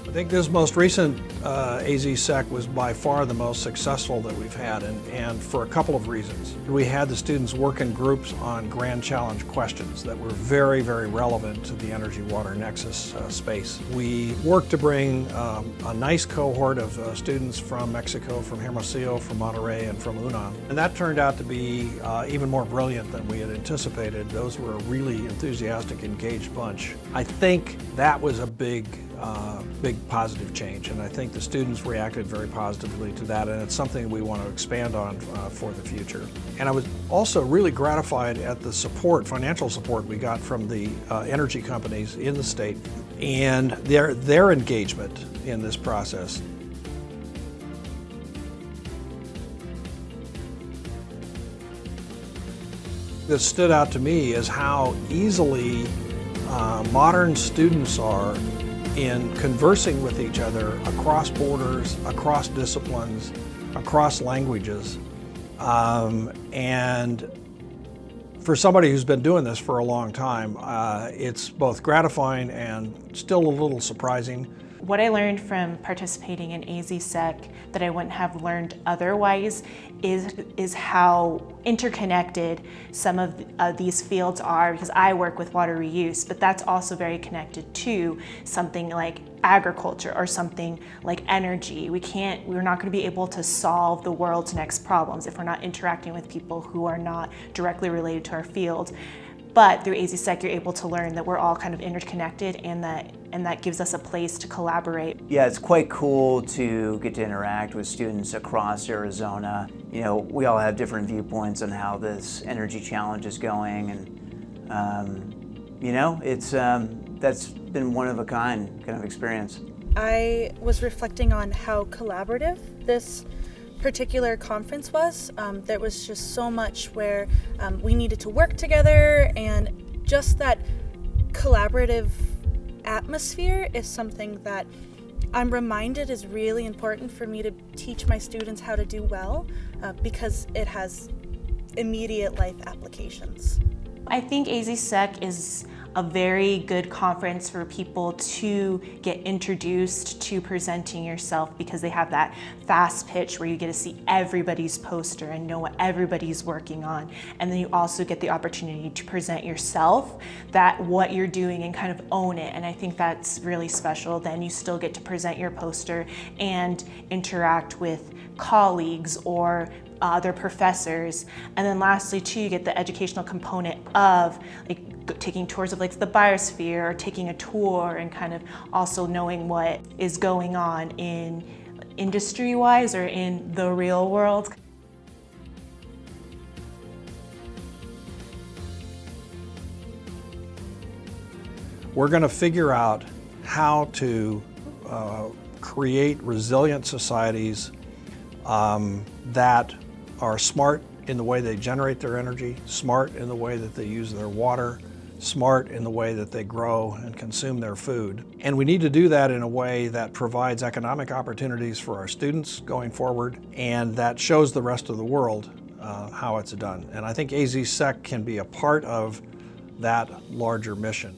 I think this most recent AZSEC was by far the most successful that we've had, and for a couple of reasons. We had the students work in groups on grand challenge questions that were very, very relevant to the energy-water nexus space. We worked to bring a nice cohort of students from Mexico, from Hermosillo, from Monterrey, and from UNAM. And that turned out to be even more brilliant than we had anticipated. Those were a really enthusiastic, engaged bunch. I think that was a big positive change, and I think the students reacted very positively to that, and it's something we want to expand on for the future. And I was also really gratified at the support, financial support we got from the energy companies in the state and their engagement in this process. That stood out to me is how easily modern students are in conversing with each other across borders, across disciplines, across languages. And for somebody who's been doing this for a long time, it's both gratifying and still a little surprising. What I learned from participating in AZSEC that I wouldn't have learned otherwise is how interconnected some of these fields are, because I work with water reuse, but that's also very connected to something like agriculture or something like energy. We're not going to be able to solve the world's next problems if we're not interacting with people who are not directly related to our field. But through AZSEC, you're able to learn that we're all kind of interconnected, and that gives us a place to collaborate. Yeah, it's quite cool to get to interact with students across Arizona. You know, we all have different viewpoints on how this energy challenge is going, and you know, it's that's been one of a kind of experience. I was reflecting on how collaborative this particular conference was. There was just so much where we needed to work together, and just that collaborative atmosphere is something that I'm reminded is really important for me to teach my students how to do well, because it has immediate life applications. I think AZSEC is a very good conference for people to get introduced to presenting yourself, because they have that fast pitch where you get to see everybody's poster and know what everybody's working on. And then you also get the opportunity to present yourself, what you're doing, and kind of own it. And I think that's really special. Then you still get to present your poster and interact with colleagues or other professors. And then lastly too, you get the educational component of taking tours of the biosphere, or taking a tour, and kind of also knowing what is going on in industry-wise or in the real world. We're going to figure out how to create resilient societies that are smart in the way they generate their energy, smart in the way that they use their water, smart in the way that they grow and consume their food. And we need to do that in a way that provides economic opportunities for our students going forward, and that shows the rest of the world how it's done. And I think AZSEC can be a part of that larger mission.